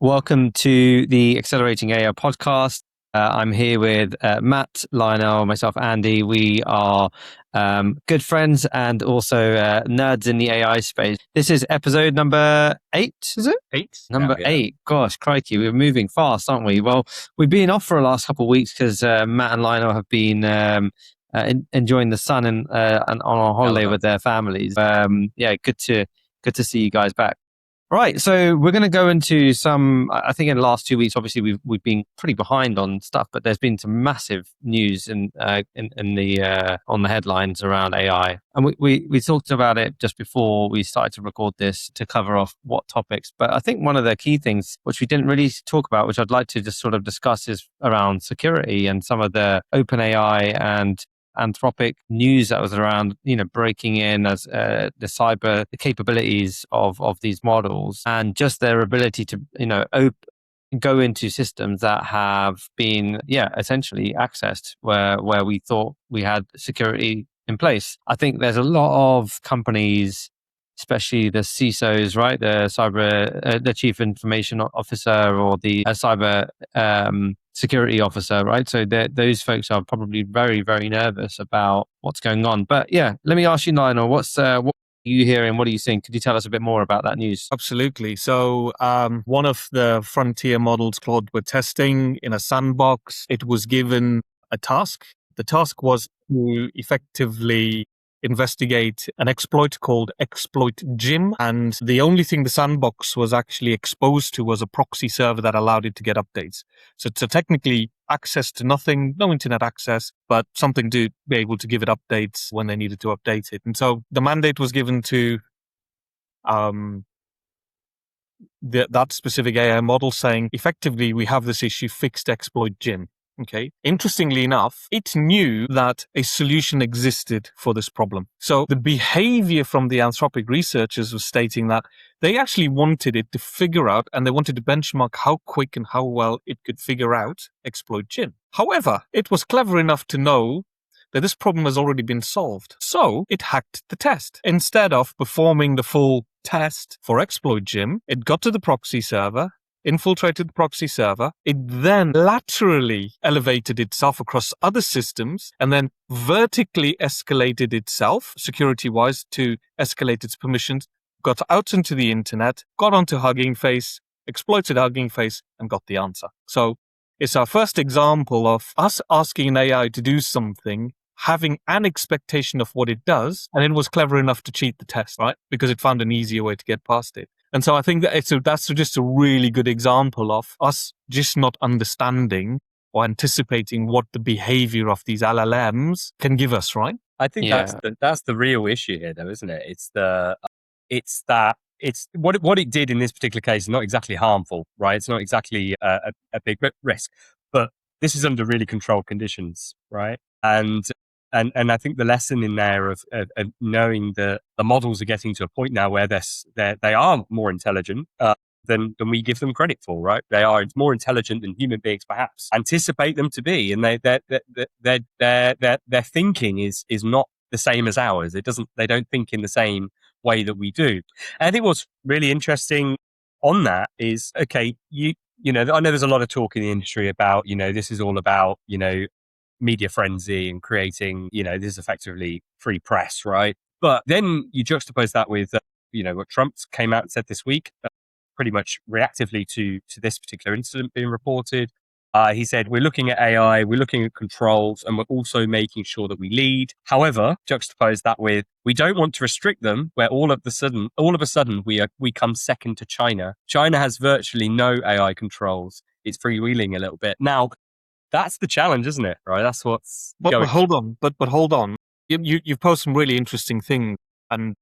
Welcome to the Accelerating AI podcast. I'm here with Matt, Lionel, myself, Andy. We are good friends and also nerds in the AI space. This is episode number 8, is it? 8. Number 8. Gosh, crikey, we're moving fast, aren't we? Well, we've been off for the last couple of weeks because Matt and Lionel have been enjoying the sun and on a holiday with their families. Good to see you guys back. Right, so we're going to go into some. I think in the last 2 weeks, obviously we've been pretty behind on stuff, but there's been some massive news in the on the headlines around AI, and we talked about it just before we started to record this to cover off what topics. But I think one of the key things which we didn't really talk about, which I'd like to just sort of discuss, is around security and some of the open AI and Anthropic news that was around, breaking in as the cyber capabilities of these models and just their ability to, go into systems that have been, essentially accessed where we thought we had security in place. I think there's a lot of companies, especially the CISOs, right? The chief information officer or the cyber security officer, right? So those folks are probably very, very nervous about what's going on. But yeah, let me ask you, Lionel, what are you hearing? What do you think? Could you tell us a bit more about that news? Absolutely. So one of the frontier models, Claude, were testing in a sandbox. It was given a task. The task was to effectively investigate an exploit called Exploit Gym. And the only thing the sandbox was actually exposed to was a proxy server that allowed it to get updates. So technically access to nothing, no internet access, but something to be able to give it updates when they needed to update it. And so the mandate was given to that specific AI model saying, effectively, we have this issue, fixed Exploit Gym. Okay. Interestingly enough, it knew that a solution existed for this problem. So the behavior from the Anthropic researchers was stating that they actually wanted it to figure out, and they wanted to benchmark how quick and how well it could figure out Exploit Gym. However, it was clever enough to know that this problem has already been solved. So it hacked the test. Instead of performing the full test for Exploit Gym, it got to the proxy server, infiltrated the proxy server. It then laterally elevated itself across other systems and then vertically escalated itself, security-wise, to escalate its permissions, got out into the internet, got onto Hugging Face, exploited Hugging Face, and got the answer. So it's our first example of us asking an AI to do something, having an expectation of what it does, and it was clever enough to cheat the test, right? Because it found an easier way to get past it. And so I think that that's just a really good example of us just not understanding or anticipating what the behavior of these LLMs can give us, right? I think that's the real issue here, though, isn't it? It's what it did in this particular case is not exactly harmful, right? It's not exactly a big risk, but this is under really controlled conditions, right? And I think the lesson in there of knowing that the models are getting to a point now where they are more intelligent than we give them credit for, right? They are more intelligent than human beings perhaps anticipate them to be, and their thinking is not the same as ours. They don't think in the same way that we do. And I think what's really interesting on that is, okay, you know, I know there's a lot of talk in the industry about, this is all about, media frenzy and creating, this is effectively free press, right? But then you juxtapose that with, what Trump came out and said this week, pretty much reactively to this particular incident being reported. He said, we're looking at AI, we're looking at controls, and we're also making sure that we lead. However, juxtapose that with, we don't want to restrict them where all of a sudden we come second to China. China has virtually no AI controls. It's freewheeling a little bit. Now, that's the challenge, isn't it? Right? That's what's But hold on. But hold on. You've posed some really interesting things. And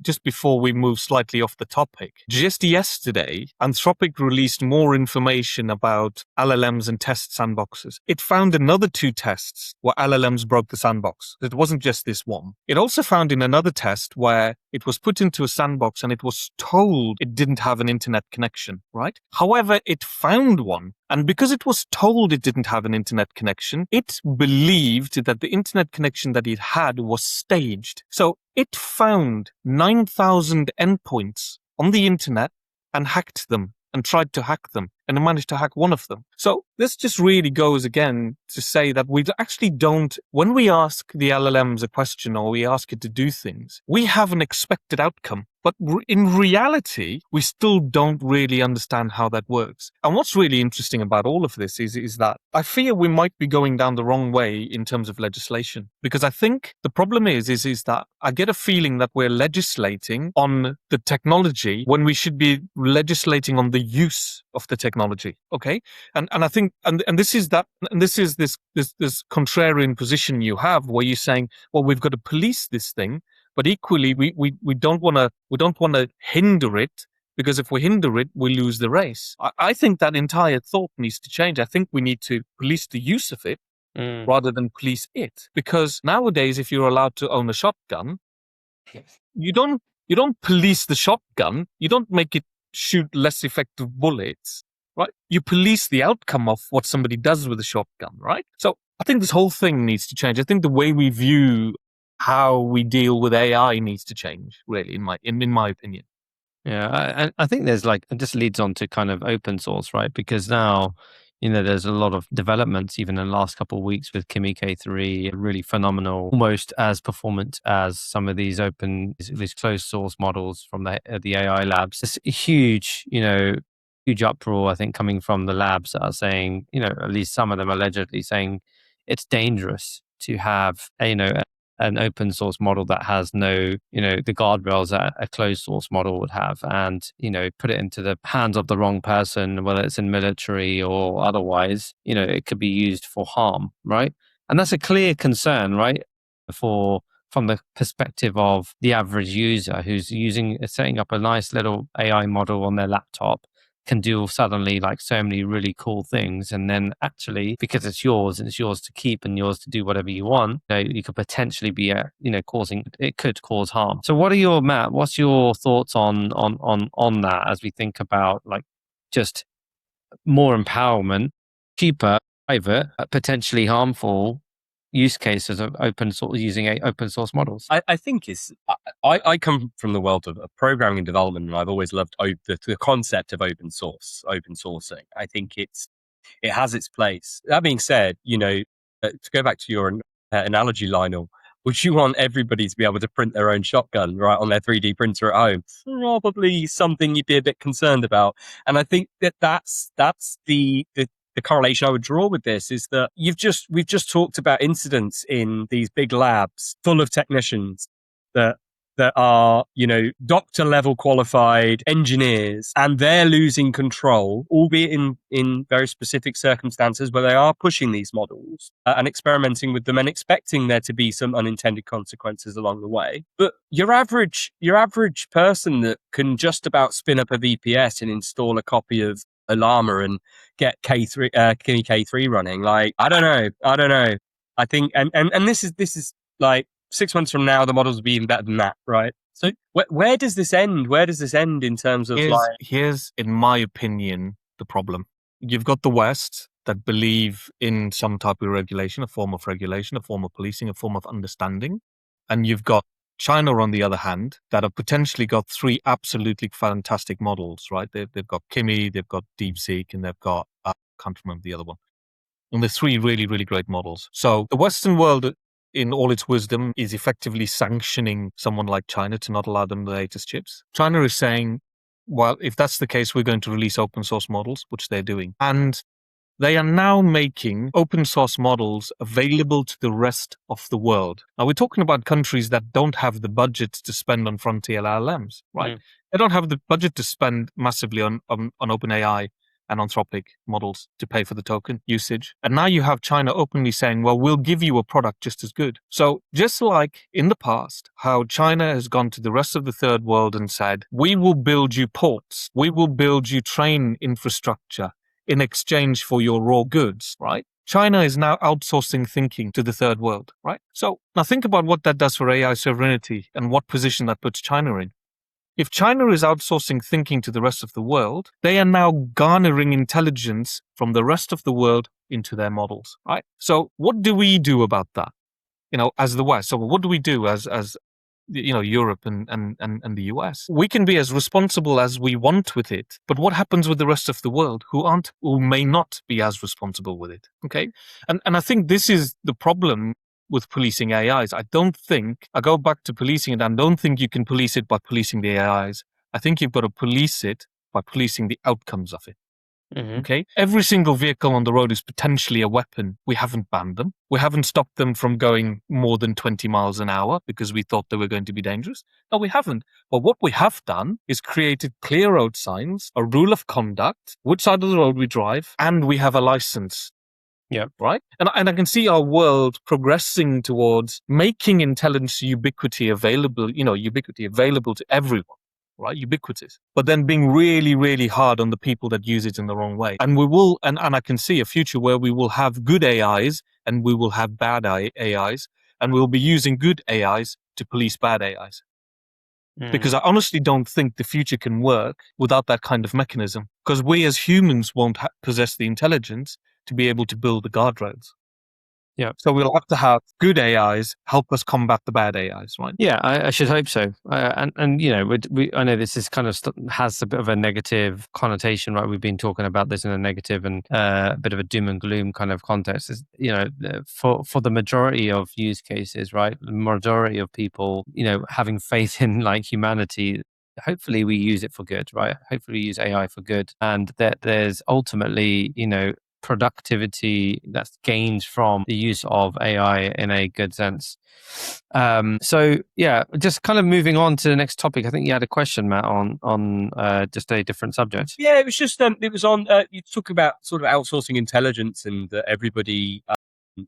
just before we move slightly off the topic, just yesterday, Anthropic released more information about LLMs and test sandboxes. It found another 2 tests where LLMs broke the sandbox. It wasn't just this one. It also found in another test where it was put into a sandbox and it was told it didn't have an internet connection, right? However, it found one. And because it was told it didn't have an internet connection, it believed that the internet connection that it had was staged. So it found 9,000 endpoints on the internet and hacked them. and tried to hack them, and managed to hack one of them. So this just really goes again to say that we actually don't, when we ask the LLMs a question or we ask it to do things, we have an expected outcome. But in reality, we still don't really understand how that works. And what's really interesting about all of this is that I fear we might be going down the wrong way in terms of legislation. Because I think the problem is that I get a feeling that we're legislating on the technology when we should be legislating on the use of the technology. Okay? And I think and this is this contrarian position you have where you're saying, well, we've got to police this thing. But equally, we don't want to hinder it, because if we hinder it, we lose the race. I think that entire thought needs to change. I think we need to police the use of it rather than police it. Because nowadays, if you're allowed to own a shotgun, you don't police the shotgun. You don't make it shoot less effective bullets, right? You police the outcome of what somebody does with a shotgun, right? So I think this whole thing needs to change. I think the way we view how we deal with AI needs to change, really, in my opinion. Yeah, I think there's it just leads on to kind of open source, right? Because now, there's a lot of developments, even in the last couple of weeks with Kimi K3, really phenomenal, almost as performant as some of these these closed source models from the AI labs. It's a huge uproar, I think, coming from the labs that are saying, at least some of them allegedly saying it's dangerous to have an open source model that has no, the guardrails that a closed source model would have, and, put it into the hands of the wrong person, whether it's in military or otherwise, it could be used for harm, right? And that's a clear concern, right? From the perspective of the average user who's setting up a nice little AI model on their laptop, can do suddenly so many really cool things, and then actually, because it's yours and it's yours to keep and yours to do whatever you want, you could potentially be could cause harm. So what's your thoughts on that, as we think about just more empowerment, cheaper, private, potentially harmful use cases of using open source models? I think I come from the world of programming and development, and I've always loved the concept of open sourcing. I think it has its place. That being said, to go back to your analogy, Lionel, would you want everybody to be able to print their own shotgun right on their 3D printer at home? Probably something you'd be a bit concerned about. And I think that's the correlation I would draw with this is that we've just talked about incidents in these big labs full of technicians that are, doctor level qualified engineers, and they're losing control, albeit in very specific circumstances where they are pushing these models and experimenting with them and expecting there to be some unintended consequences along the way. But your average person that can just about spin up a VPS and install a copy of Llama and get Kimi K3 running, I don't know. I think, and this is 6 months from now, the models will be even better than that, right? So where does this end? Where does this end in terms of Here's, in my opinion, the problem. You've got the West that believe in some type of regulation, a form of policing, a form of understanding. And you've got China, on the other hand, that have potentially got three absolutely fantastic models, right? They've got Kimi, they've got DeepSeek, and they've got, I can't remember the other one. And they're three really, really great models. So the Western world, in all its wisdom, is effectively sanctioning someone like China to not allow them the latest chips. China is saying, well, if that's the case, we're going to release open source models, which they're doing. And they are now making open source models available to the rest of the world. Now, we're talking about countries that don't have the budget to spend on frontier LLMs, right? They don't have the budget to spend massively on OpenAI and Anthropic models to pay for the token usage. And now you have China openly saying, well, we'll give you a product just as good. So just like in the past, how China has gone to the rest of the third world and said, we will build you ports, we will build you train infrastructure in exchange for your raw goods, right? China is now outsourcing thinking to the third world, right? So now think about what that does for AI sovereignty and what position that puts China in. If China is outsourcing thinking to the rest of the world, they are now garnering intelligence from the rest of the world into their models, right? So what do we do about that, as the West? So what do we do as Europe and the US. We can be as responsible as we want with it, but what happens with the rest of the world who may not be as responsible with it? Okay, and I think this is the problem with policing AIs. I go back to policing it. I don't think you can police it by policing the AIs. I think you've got to police it by policing the outcomes of it. Mhm. Okay. Every single vehicle on the road is potentially a weapon. We haven't banned them. We haven't stopped them from going more than 20 miles an hour because we thought they were going to be dangerous. No, we haven't. But what we have done is created clear road signs, a rule of conduct, which side of the road we drive, and we have a license. Yeah. Right. And I can see our world progressing towards making intelligence ubiquity available to everyone. Right, ubiquitous, but then being really, really hard on the people that use it in the wrong way. And we will, and I can see a future where we will have good AIs and we will have bad AIs, and we'll be using good AIs to police bad AIs. Because I honestly don't think the future can work without that kind of mechanism, because we as humans won't possess the intelligence to be able to build the guardrails. Yeah. So we'll have to have good AIs help us combat the bad AIs, right? Yeah, I should hope so. And I know this is kind of has a bit of a negative connotation, right? We've been talking about this in a negative and a bit of a doom and gloom kind of context. Is for the majority of use cases, right? The majority of people, having faith in like humanity. Hopefully we use it for good, right? Hopefully we use AI for good, and that there's ultimately, productivity that's gained from the use of AI in a good sense. So yeah, just kind of moving on to the next topic. I think you had a question, Matt, on just a different subject. Yeah, it was just it was on you talk about sort of outsourcing intelligence and that everybody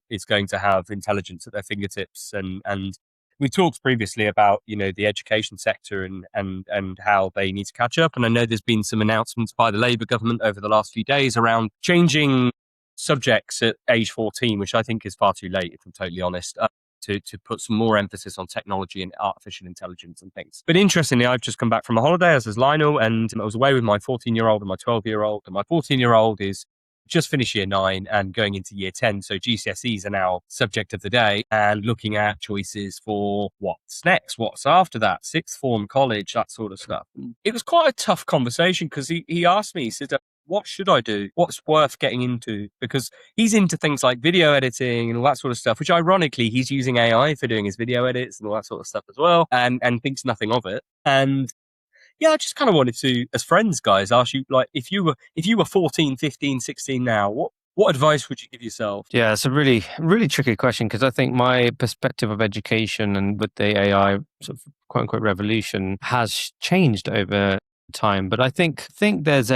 is going to have intelligence at their fingertips, and we talked previously about the education sector and how they need to catch up. And I know there's been some announcements by the Labour government over the last few days around changing subjects at age 14, which I think is far too late, if I'm totally honest. To put some more emphasis on technology and artificial intelligence and things. But interestingly, I've just come back from a holiday, as is Lionel, and I was away with my 14-year-old and my 12-year-old, and my 14-year-old is just finished year 9 and going into year 10. So GCSEs are now subject of the day, and looking at choices for what's next, what's after that, sixth form, college, that sort of stuff. It was quite a tough conversation because he asked me, he said, what should I do? What's worth getting into? Because he's into things like video editing and all that sort of stuff, which ironically, he's using AI for doing his video edits and all that sort of stuff as well, and thinks nothing of it. And yeah, I just kind of wanted to, as friends, guys, ask you, like, if you were 14, 15, 16 now, what advice would you give yourself? Yeah, it's a really, really tricky question because I think my perspective of education and with the AI sort of quote unquote revolution has changed over time. But I think there's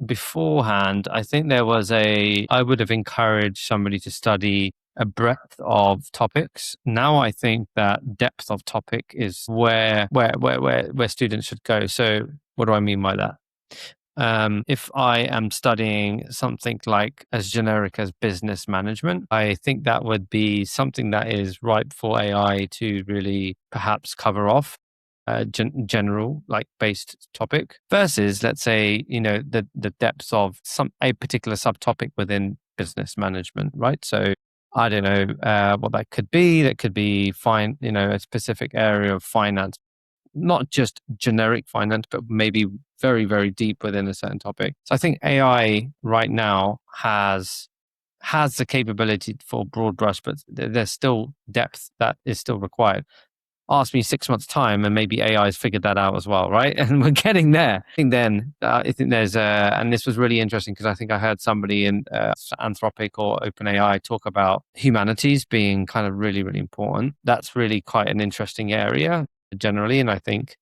beforehand, I think I would have encouraged somebody to study a breadth of topics. Now I think that depth of topic is where students should go. So what do I mean by that? If I am studying something like as generic as business management, I think that would be something that is ripe for AI to really perhaps cover off. General like based topic versus, let's say, the depths of a particular subtopic within business management, right? So I don't know what that could be. That could be a specific area of finance, not just generic finance, but maybe very, very deep within a certain topic. So I think AI right now has the capability for broad brush, but there's still depth that is still required. Ask me 6 months' time, and maybe AI has figured that out as well, right? And we're getting there. I think there's and this was really interesting because I think I heard somebody in Anthropic or OpenAI talk about humanities being kind of really, really important. That's really quite an interesting area generally, and I think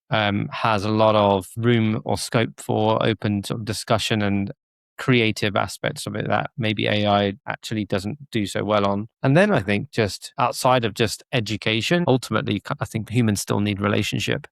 has a lot of room or scope for open sort of discussion and creative aspects of it that maybe AI actually doesn't do so well on. And then I think just outside of just education, ultimately, I think humans still need relationship.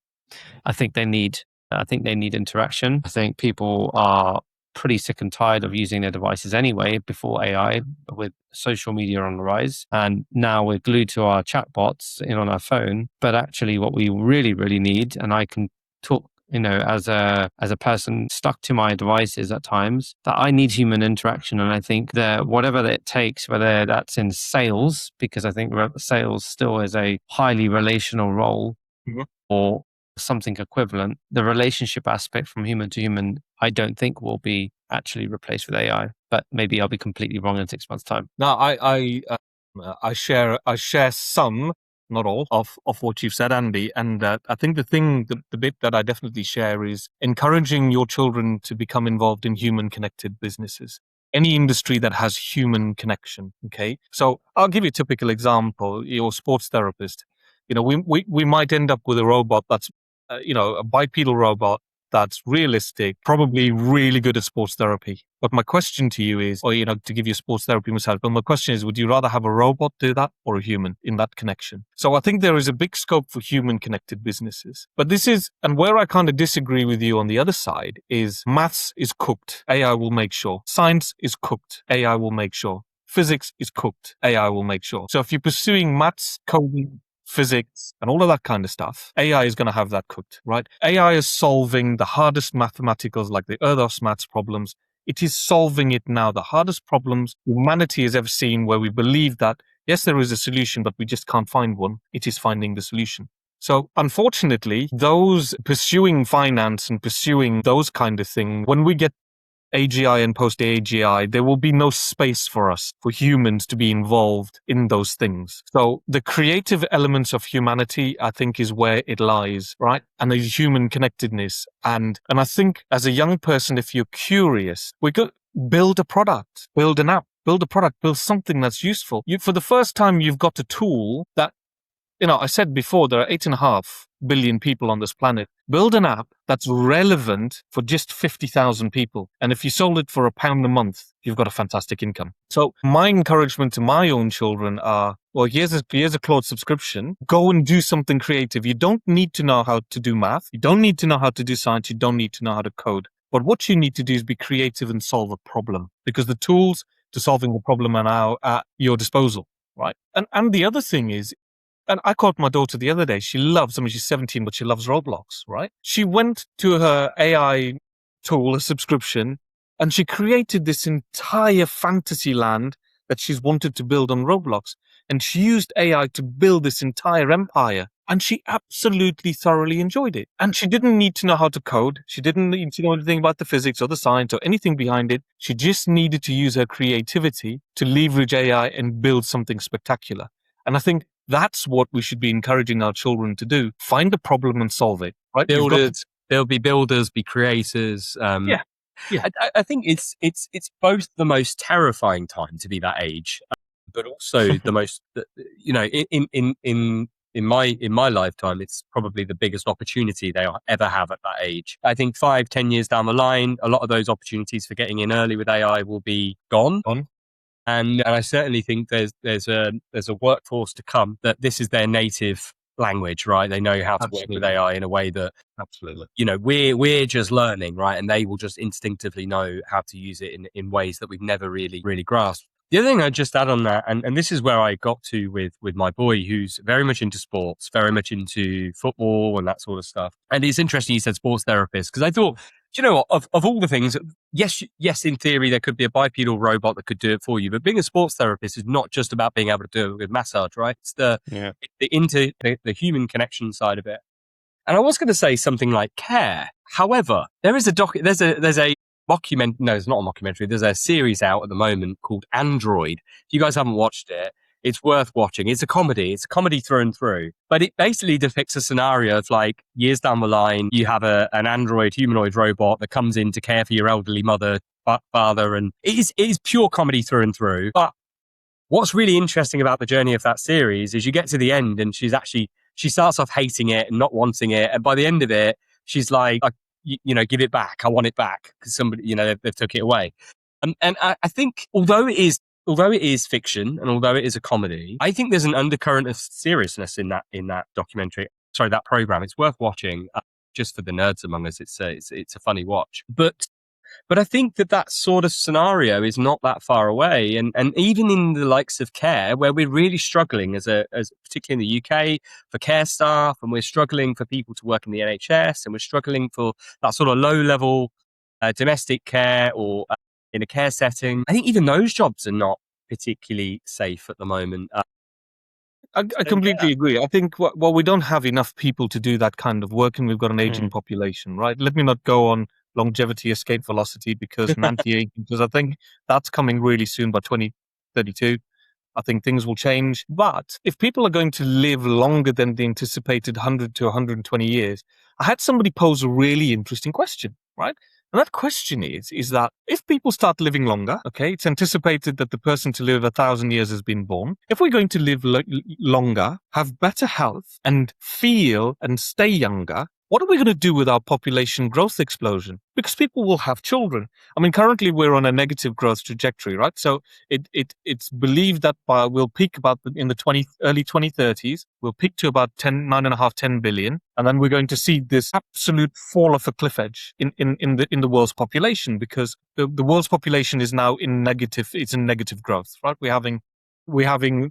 I think they need interaction. I think people are pretty sick and tired of using their devices anyway before AI, with social media on the rise. And now we're glued to our chatbots on our phone. But actually what we really, really need, and I can talk as a person stuck to my devices at times, that I need human interaction. And I think that whatever it takes, whether that's in sales, because I think sales still is a highly relational role, Mhm. or something equivalent, the relationship aspect from human to human, I don't think will be actually replaced with AI. But maybe I'll be completely wrong in 6 months' time. Now, I share some, not all, of what you've said, Andy. And I think the bit that I definitely share is encouraging your children to become involved in human connected businesses. Any industry that has human connection. Okay, so I'll give you a typical example. You're a sports therapist. We might end up with a robot that's, a bipedal robot that's realistic, probably really good at sports therapy. But my question to you is, or, to give you sports therapy massage, but my question is, would you rather have a robot do that or a human in that connection? So I think there is a big scope for human connected businesses. But and where I kind of disagree with you on the other side is maths is cooked. AI will make sure. Science is cooked. AI will make sure. Physics is cooked. AI will make sure. So if you're pursuing maths, coding, physics, and all of that kind of stuff, AI is going to have that cooked, right? AI is solving the hardest mathematicals, like the Earthos maths problems. It is solving it now, the hardest problems humanity has ever seen, where we believe that, yes, there is a solution, but we just can't find one. It is finding the solution. So unfortunately, those pursuing finance and pursuing those kind of things, when we get AGI and post AGI, there will be no space for us, for humans to be involved in those things. So the creative elements of humanity, I think, is where it lies, right? And the human connectedness. And I think as a young person, if you're curious, we could build a product, build an app, build a product, build something that's useful. For the first time, you've got a tool that, I said before, there are 8.5 billion people on this planet. Build an app that's relevant for just 50,000 people. And if you sold it for £1 a month, you've got a fantastic income. So my encouragement to my own children are, well, here's a Claude subscription. Go and do something creative. You don't need to know how to do math. You don't need to know how to do science. You don't need to know how to code. But what you need to do is be creative and solve a problem, because the tools to solving the problem are now at your disposal, right? And the other thing is, and I caught my daughter the other day. She's 17, but she loves Roblox, right? She went to her AI tool, a subscription, and she created this entire fantasy land that she's wanted to build on Roblox. And she used AI to build this entire empire. And she absolutely thoroughly enjoyed it. And she didn't need to know how to code. She didn't need to know anything about the physics or the science or anything behind it. She just needed to use her creativity to leverage AI and build something spectacular. And I think that's what we should be encouraging our children to do. Find a problem and solve it. Right? Builders, there'll be builders, be creators. Yeah. I think it's both the most terrifying time to be that age, but also the most, in my lifetime, it's probably the biggest opportunity they ever have at that age. I think 5-10 years down the line, a lot of those opportunities for getting in early with AI will be gone. And I certainly think there's a workforce to come that this is their native language, right? They know how to work with AI in a way that, absolutely, we're just learning, right? And they will just instinctively know how to use it in ways that we've never really grasped. The other thing I'd just add on that, and this is where I got to with my boy, who's very much into sports, very much into football and that sort of stuff. And it's interesting you said sports therapist, because I thought, do you know what, of all the things, yes, in theory, there could be a bipedal robot that could do it for you, but being a sports therapist is not just about being able to do a good massage, right? It's the human connection side of it. And I was going to say something like care. However, there's a document. No, it's not a mockumentary. There's a series out at the moment called Android. If you guys haven't watched it, it's worth watching. It's a comedy. It's a comedy through and through. But it basically depicts a scenario of, like, years down the line, you have an android humanoid robot that comes in to care for your elderly mother, father, and it is pure comedy through and through. But what's really interesting about the journey of that series is you get to the end and she starts off hating it and not wanting it. And by the end of it, she's like, give it back. I want it back because somebody, they've took it away. And I think although it is fiction and although it is a comedy, I think there's an undercurrent of seriousness in that documentary. Sorry, that program. It's worth watching just for the nerds among us. It's a funny watch. But But I think that sort of scenario is not that far away. And even in the likes of care, where we're really struggling as particularly in the UK for care staff, and we're struggling for people to work in the NHS, and we're struggling for that sort of low level domestic care or in a care setting. I think even those jobs are not particularly safe at the moment. I completely agree. I think we don't have enough people to do that kind of work, and we've got an aging population, right? Let me not go on longevity escape velocity because anti-aging, because I think that's coming really soon by 2032. I think things will change. But if people are going to live longer than the anticipated 100 to 120 years, I had somebody pose a really interesting question, right? And that question is that if people start living longer, okay, it's anticipated that the person to live 1,000 years has been born. If we're going to live longer, have better health, and feel and stay younger, what are we going to do with our population growth explosion? Because people will have children. I mean, currently we're on a negative growth trajectory, right? So it's believed that we'll peak about in the early 2030s. We'll peak to about 10 billion, and then we're going to see this absolute fall off a cliff edge in the world's population, because the world's population is now in negative. It's in negative growth, right? We're having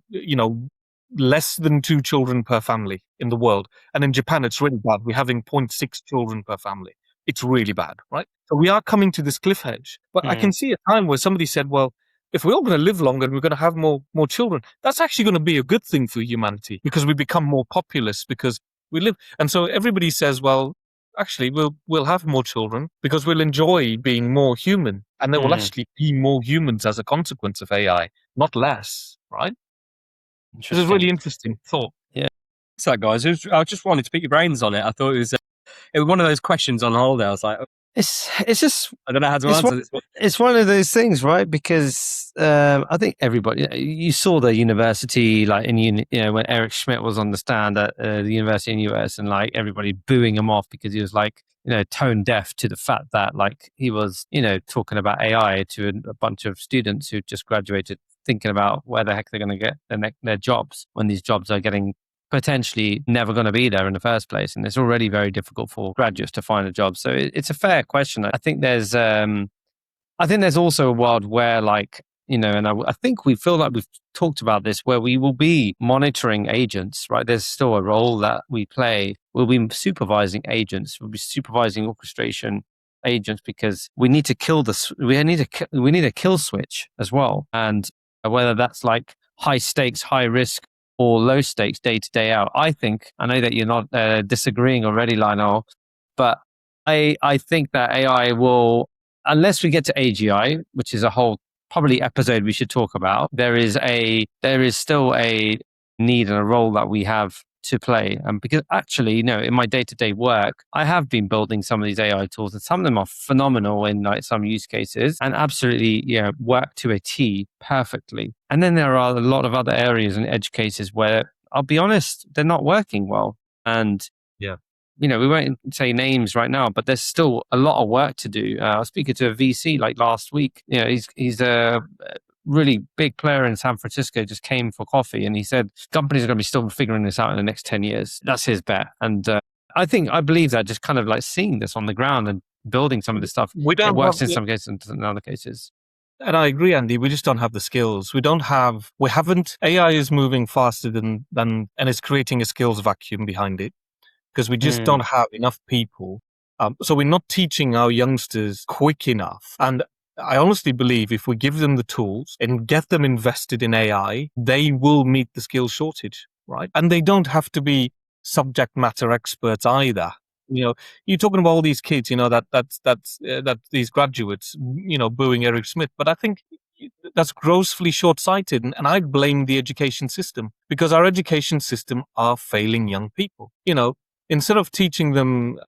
less than 2 children per family in the world. And in Japan, it's really bad. We're having 0.6 children per family. It's really bad, right? So we are coming to this cliff edge. But I can see a time where somebody said, well, if we're all going to live longer and we're going to have more children, that's actually going to be a good thing for humanity, because we become more populous because we live. And so everybody says, well, actually, we'll have more children because we'll enjoy being more human. And there will actually be more humans as a consequence of AI, not less, right? This is really interesting thought. Yeah. So, guys, I just wanted to pick your brains on it. I thought it was one of those questions on holiday. I was like, it's just, I don't know how to answer this. It's one of those things, right? Because I think everybody, you saw the university, like when Eric Schmidt was on the stand at the university in the US, and like everybody booing him off because he was like, tone deaf to the fact that like he was, talking about AI to a bunch of students who just graduated, thinking about where the heck they're going to get their jobs when these jobs are getting potentially never going to be there in the first place, and it's already very difficult for graduates to find a job. So it's a fair question. I think there's also a world where and I think we feel like we've talked about this, where we will be monitoring agents, right? There's still a role that we play. We'll be supervising agents. We'll be supervising orchestration agents, because we need to kill we need a kill switch as well. And whether that's like high stakes, high risk, or low stakes, day to day out. I know that you're not disagreeing already, Lionel, but I think that AI will, unless we get to AGI, which is a whole probably episode we should talk about, there is still a need and a role that we have to play. Because actually, in my day-to-day work, I have been building some of these AI tools, and some of them are phenomenal in like some use cases and absolutely, work to a T perfectly. And then there are a lot of other areas and edge cases where, I'll be honest, they're not working well. And we won't say names right now, but there's still a lot of work to do. I was speaking to a VC like last week. He's a really big player in San Francisco, just came for coffee, and he said companies are going to be still figuring this out in the next 10 years. That's his bet. And I believe that, just kind of like seeing this on the ground and building some of this stuff, it works in some cases and in other cases. And I agree, Andy. We just don't have the skills. AI is moving faster than, and it's creating a skills vacuum behind it, because we just don't have enough people. So we're not teaching our youngsters quick enough. And I honestly believe if we give them the tools and get them invested in AI, they will meet the skills shortage, right? And they don't have to be subject matter experts either. You're talking about all these kids, that these graduates, booing Eric Schmidt. But I think that's grossly short-sighted, and I blame the education system, because our education system are failing young people. Instead of teaching them,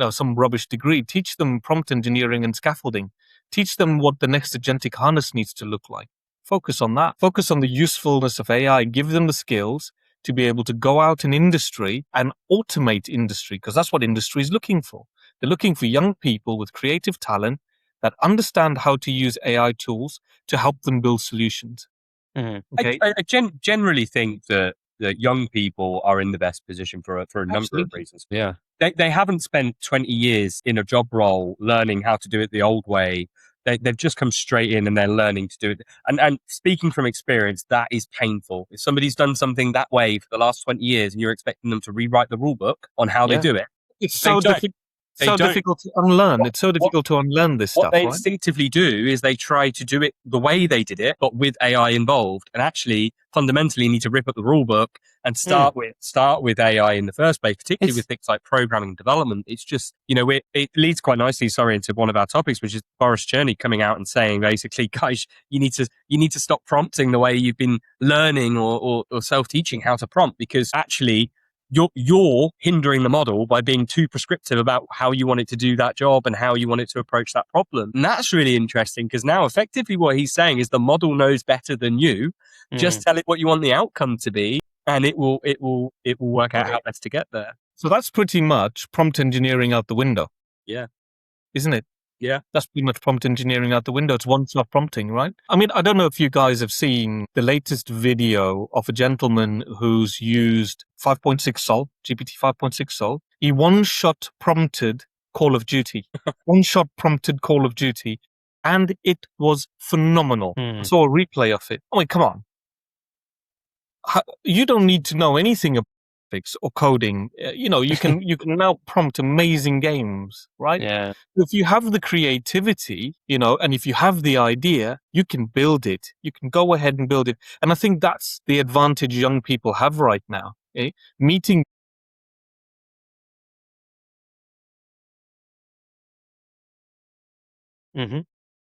some rubbish degree, teach them prompt engineering and scaffolding. Teach them what the next agentic harness needs to look like. Focus on that. Focus on the usefulness of AI. Give them the skills to be able to go out in industry and automate industry, because that's what industry is looking for. They're looking for young people with creative talent that understand how to use AI tools to help them build solutions. Okay? I generally think that young people are in the best position for a number of reasons. Yeah. they haven't spent 20 years in a job role learning how to do it the old way. They've just come straight in and they're learning to do it. And speaking from experience, that is painful. If somebody's done something that way for the last 20 years and you're expecting them to rewrite the rule book on how they do it, It's they so don't. difficult to unlearn. It's so difficult to unlearn this What stuff, they right? instinctively do is they try to do it the way they did it, but with AI involved. And actually, fundamentally, you need to rip up the rule book and start with AI in the first place, particularly with things like programming and development. It's just, it leads quite nicely, into one of our topics, which is Boris Cherny coming out and saying, basically, guys, you need to stop prompting the way you've been learning or self-teaching how to prompt, because actually you're hindering the model by being too prescriptive about how you want it to do that job and how you want it to approach that problem. And that's really interesting, because now effectively what he's saying is the model knows better than you. Just tell it what you want the outcome to be, and it will work out how best to get there. So that's pretty much prompt engineering out the window. Yeah. Isn't it? Yeah. That's pretty much prompt engineering out the window. It's one-stop prompting, right? I mean, I don't know if you guys have seen the latest video of a gentleman who's used 5.6 Sol, GPT 5.6 Sol. He one-shot prompted Call of Duty. One-shot prompted Call of Duty. And it was phenomenal. I saw a replay of it. I mean, come on. You don't need to know anything about graphics or coding. You can now prompt amazing games, right? Yeah. If you have the creativity, and if you have the idea, you can build it. You can go ahead and build it. And I think that's the advantage young people have right now. Meeting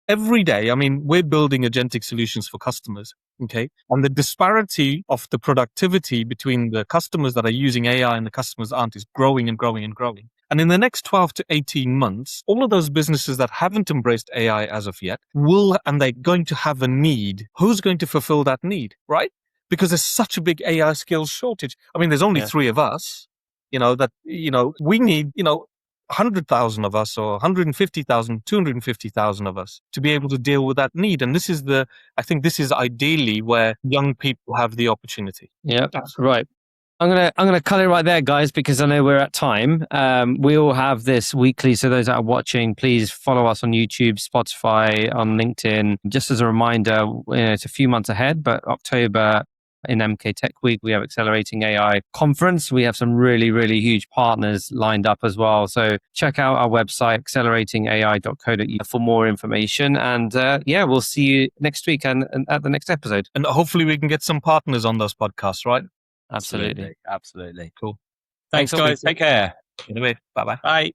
every day. I mean, we're building agentic solutions for customers. Okay. And the disparity of the productivity between the customers that are using AI and the customers aren't is growing and growing and growing. And in the next 12 to 18 months, all of those businesses that haven't embraced AI as of yet and they're going to have a need. Who's going to fulfill that need, right? Because there's such a big AI skills shortage. I mean, there's only 3 of us, we need, 100,000 of us, or 150,000, 250,000 of us to be able to deal with that need. And I think this is ideally where young people have the opportunity. Yeah, that's right. I'm gonna cut it right there, guys, because I know we're at time. We will have this weekly, so those that are watching, please follow us on YouTube, Spotify, on LinkedIn. Just as a reminder, it's a few months ahead, but October in MK Tech Week, we have Accelerating AI Conference. We have some really, really huge partners lined up as well. So check out our website, acceleratingai.co.uk, for more information. And we'll see you next week and at the next episode. And hopefully we can get some partners on those podcasts, right? Absolutely. Absolutely. Cool. Thanks guys. Take care. Anyway, bye-bye. Bye.